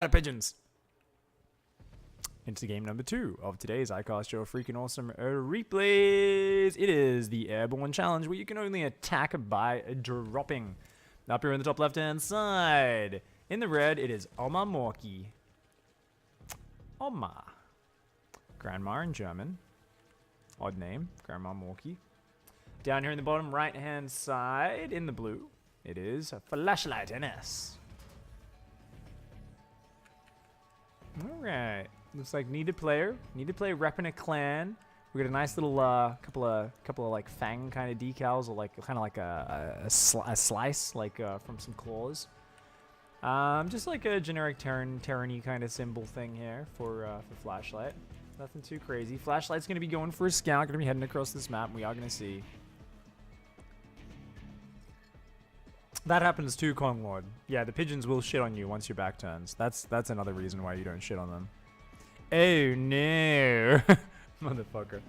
Pigeons. Into game number 2 of today's iCast show, Freakin' Awesome Replays. It is the Airbourne challenge where you can only attack by dropping. Up here in the top left-hand side, in the red, it is Oma Morki. Oma. Grandma in German. Odd name, Grandma Morki. Down here in the bottom right-hand side, in the blue, it is Flashlight NS. Alright. Looks like need to play repping a clan. We got a nice little couple of like fang kind of decals, or like kind of like a slice like from some claws. Just like a generic Terran-y kind of symbol thing here for Flashlight. Nothing too crazy. Flashlight's gonna be going for a scout, gonna be heading across this map, and we are gonna see. That happens too, Kong Lord. Yeah, the pigeons will shit on you once your back turns. That's another reason why you don't shit on them. Oh no. Motherfucker.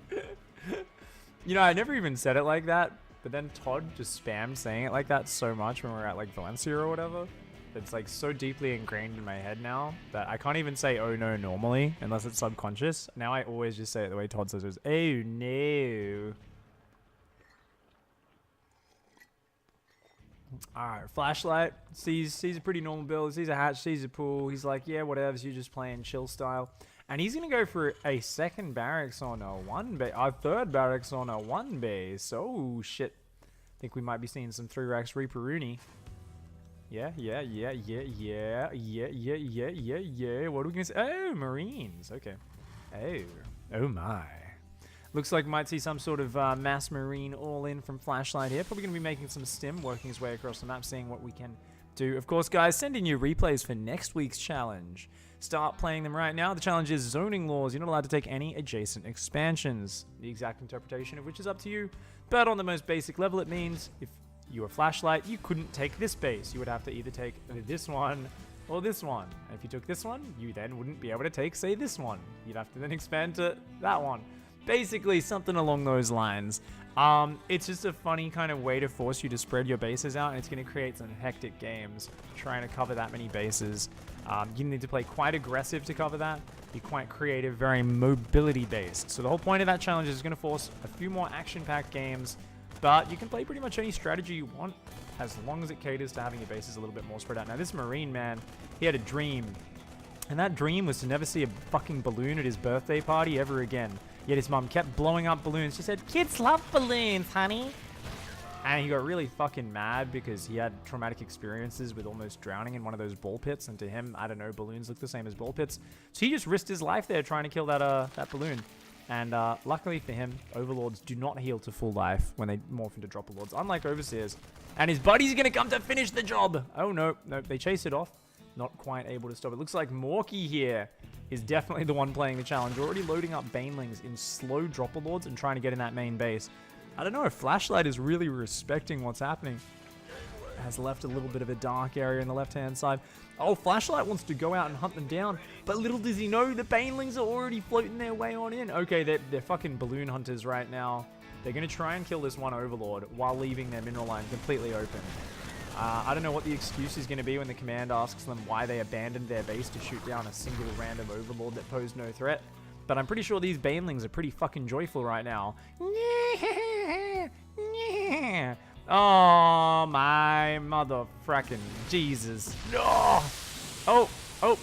You know, I never even said it like that, but then Todd just spammed saying it like that so much when we were at like Valencia or whatever. It's like so deeply ingrained in my head now that I can't even say oh no normally unless it's subconscious. Now I always just say it the way Todd says it. Oh no. Alright, Flashlight sees a pretty normal build, sees a hatch, sees a pool. He's like, yeah, whatever, you're just playing chill style. And he's going to go for a second barracks on a 1 base, our third barracks on a 1 base. Oh, shit. I think we might be seeing some 3-racks Reaper-Rooney. Yeah. What are we going to say? Oh, Marines. Okay. Oh my. Looks like we might see some sort of mass marine all-in from Flashlight here. Probably going to be making some stim, working his way across the map, seeing what we can do. Of course, guys, send in your replays for next week's challenge. Start playing them right now. The challenge is zoning laws. You're not allowed to take any adjacent expansions. The exact interpretation of which is up to you. But on the most basic level, it means if you were Flashlight, you couldn't take this base. You would have to either take this one or this one. And if you took this one, you then wouldn't be able to take, say, this one. You'd have to then expand to that one. Basically, something along those lines. It's just a funny kind of way to force you to spread your bases out, and it's going to create some hectic games trying to cover that many bases. You need to play quite aggressive to cover that, be quite creative, very mobility-based. So the whole point of that challenge is going to force a few more action-packed games, but you can play pretty much any strategy you want, as long as it caters to having your bases a little bit more spread out. Now, this Marine, man, he had a dream, and that dream was to never see a fucking balloon at his birthday party ever again. Yet his mom kept blowing up balloons. She said, kids love balloons, honey. And he got really fucking mad because he had traumatic experiences with almost drowning in one of those ball pits. And to him, I don't know, balloons look the same as ball pits. So he just risked his life there trying to kill that balloon. And luckily for him, Overlords do not heal to full life when they morph into Dropper Lords, unlike Overseers. And his buddy's going to come to finish the job. Oh, no. No, they chase it off. Not quite able to stop it. Looks like Morky here is definitely the one playing the challenge. We're already loading up Banelings in slow Dropper Lords and trying to get in that main base. I don't know if Flashlight is really respecting what's happening. Has left a little bit of a dark area in the left-hand side. Oh, Flashlight wants to go out and hunt them down, but little does he know the Banelings are already floating their way on in. Okay, they're fucking balloon hunters right now. They're going to try and kill this one Overlord while leaving their mineral line completely open. I don't know what the excuse is going to be when the command asks them why they abandoned their base to shoot down a single random Overlord that posed no threat. But I'm pretty sure these Banelings are pretty fucking joyful right now. Oh, my mother frackin' Jesus. Oh,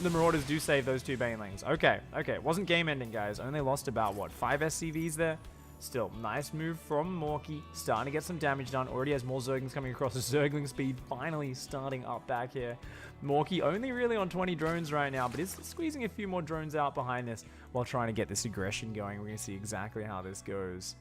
the Marauders do save those 2 Banelings. Okay. It wasn't game ending, guys. Only lost about, what, 5 SCVs there? Still, nice move from Morky. Starting to get some damage done. Already has more Zerglings coming across. The Zergling speed finally starting up back here. Morky only really on 20 drones right now, but is squeezing a few more drones out behind this while trying to get this aggression going. We're going to see exactly how this goes.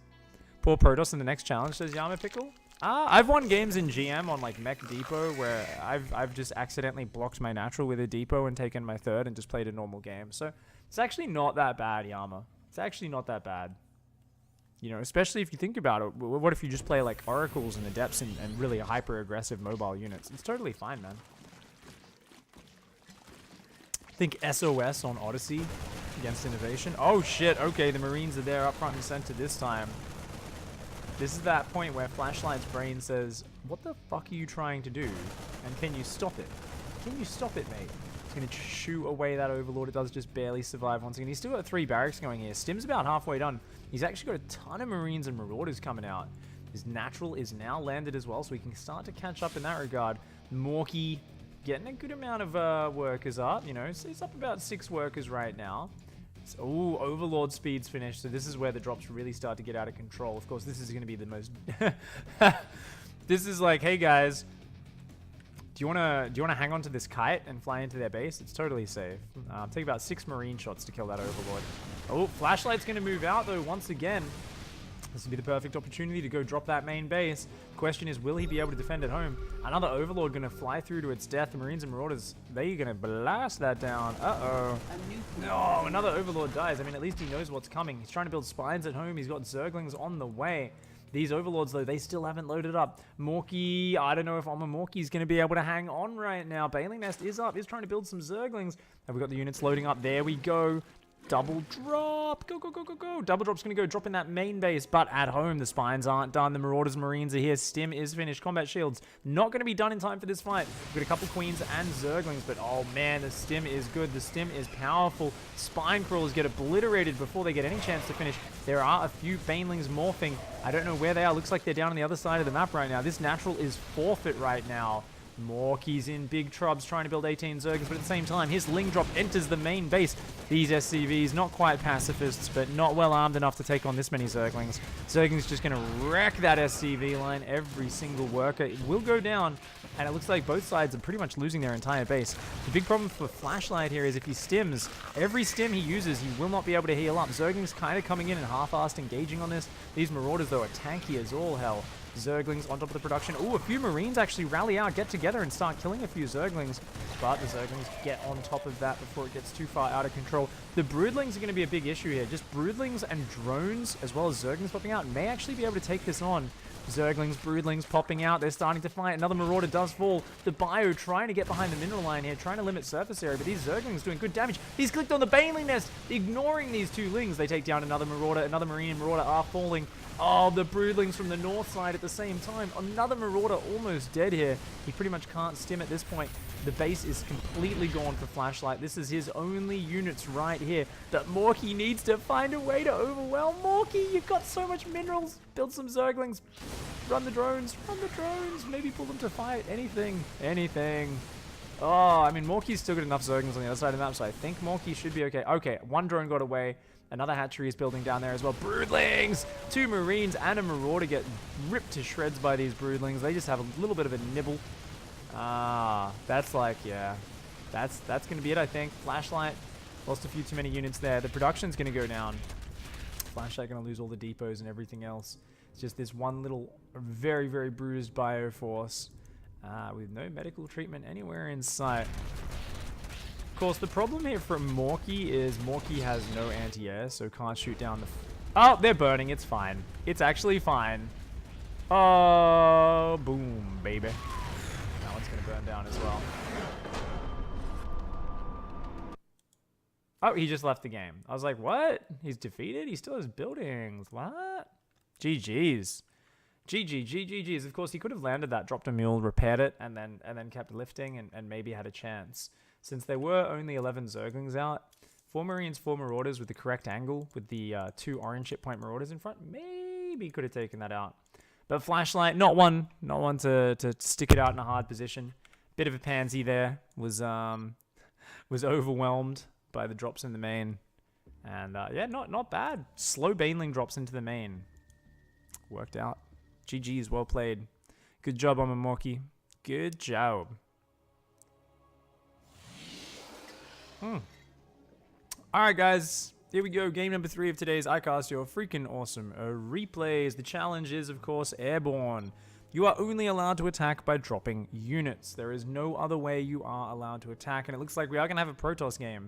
Poor Protoss in the next challenge, says Yama Pickle. I've won games in GM on like Mech Depot where I've just accidentally blocked my natural with a depot and taken my third and just played a normal game. So it's actually not that bad, Yama. It's actually not that bad. You know, especially if you think about it, what if you just play like Oracles and Adepts and really hyper-aggressive mobile units? It's totally fine, man. I think SOS on Odyssey against Innovation. Oh shit, okay, the Marines are there up front and center this time. This is that point where Flashlight's brain says, what the fuck are you trying to do? And can you stop it? Can you stop it, mate? going to chew away that Overlord. It does just barely survive once again. He's still got 3 barracks going here. Stim's about halfway done. He's actually got a ton of Marines and Marauders coming out. His natural is now landed as well, so we can start to catch up in that regard. Morky getting a good amount of workers up. You know, so he's up about 6 workers right now. Oh, Overlord speed's finished, so this is where the drops really start to get out of control. Of course, this is going to be the most... This is like, hey guys, do you wanna hang on to this kite and fly into their base? It's totally safe. Take about 6 Marine shots to kill that Overlord. Oh, Flashlight's going to move out though once again. This would be the perfect opportunity to go drop that main base. Question is, will he be able to defend at home? Another Overlord going to fly through to its death. The Marines and Marauders, they're going to blast that down. Uh-oh. No, another Overlord dies. I mean, at least he knows what's coming. He's trying to build spines at home. He's got Zerglings on the way. These Overlords, though, they still haven't loaded up. Morky, I don't know if Armor Morky's going to be able to hang on right now. Bailing Nest is up. He's trying to build some Zerglings. Have we got the units loading up? There we go. Double drop. Go, go, go, go, go. Double drop's going to go drop in that main base. But at home, the spines aren't done. The Marauders Marines are here. Stim is finished. Combat shields not going to be done in time for this fight. We've got a couple queens and Zerglings. But oh man, the Stim is good. The Stim is powerful. Spine crawlers get obliterated before they get any chance to finish. There are a few Banelings morphing. I don't know where they are. Looks like they're down on the other side of the map right now. This natural is forfeit right now. Morky's in big trubs trying to build 18 Zerglings, but at the same time, his Ling drop enters the main base. These SCVs, not quite pacifists, but not well armed enough to take on this many Zerglings. Zerglings just going to wreck that SCV line. Every single worker, it will go down, and it looks like both sides are pretty much losing their entire base. The big problem for Flashlight here is if he stims, every stim he uses, he will not be able to heal up. Zerglings kind of coming in and half-assed engaging on this. These Marauders, though, are tanky as all hell. Zerglings on top of the production. Oh, a few Marines actually rally out, get together, and start killing a few Zerglings. But the Zerglings get on top of that before it gets too far out of control. The Broodlings are going to be a big issue here. Just Broodlings and drones, as well as Zerglings popping out, may actually be able to take this on. Zerglings, Broodlings popping out. They're starting to fight. Another Marauder does fall. The Bio trying to get behind the mineral line here, trying to limit surface area, but these Zerglings doing good damage. He's clicked on the Baneling Nest, ignoring these 2 Lings. They take down another Marauder. Another Marine and Marauder are falling. Oh, the Broodlings from the north side at the same time. Another Marauder almost dead here. He pretty much can't stim at this point. The base is completely gone for Flashlight. This is his only units right here that Morky needs to find a way to overwhelm. Morky, you've got so much minerals. Build some Zerglings. Run the drones. Run the drones. Maybe pull them to fight. Anything. Anything. Oh, I mean, Morky's still got enough Zerglings on the other side of the map, so I think Morky should be okay. Okay, 1 drone got away. Another hatchery is building down there as well. Broodlings! 2 Marines and a Marauder get ripped to shreds by these Broodlings. They just have a little bit of a nibble. Ah, that's like, yeah. That's going to be it, I think. Flashlight lost a few too many units there. The production's going to go down. Flashlight going to lose all the depots and everything else. It's just this one little very, very bruised Bioforce with no medical treatment anywhere in sight. Of course, the problem here from Morky is Morky has no anti-air, so can't shoot down the... Oh, they're burning. It's fine. It's actually fine. Oh, boom, baby. That one's going to burn down as well. Oh, he just left the game. I was like, what? He's defeated? He still has buildings. What? GG's. GG's. Of course, he could have landed that, dropped a mule, repaired it, and then kept lifting and maybe had a chance. Since there were only 11 Zerglings out, 4 Marines, 4 Marauders with the correct angle, with the 2 orange hit point Marauders in front, maybe could have taken that out. But Flashlight, not one to stick it out in a hard position. Bit of a pansy there, was overwhelmed by the drops in the main. And yeah, not bad. Slow Baneling drops into the main. Worked out. GG's, well played. Good job, Morky. Good job. Alright guys, here we go. Game number 3 of today's iCast, your freaking awesome replays. The challenge is, of course, Airbourne. You are only allowed to attack by dropping units. There is no other way you are allowed to attack, and it looks like we are going to have a Protoss game.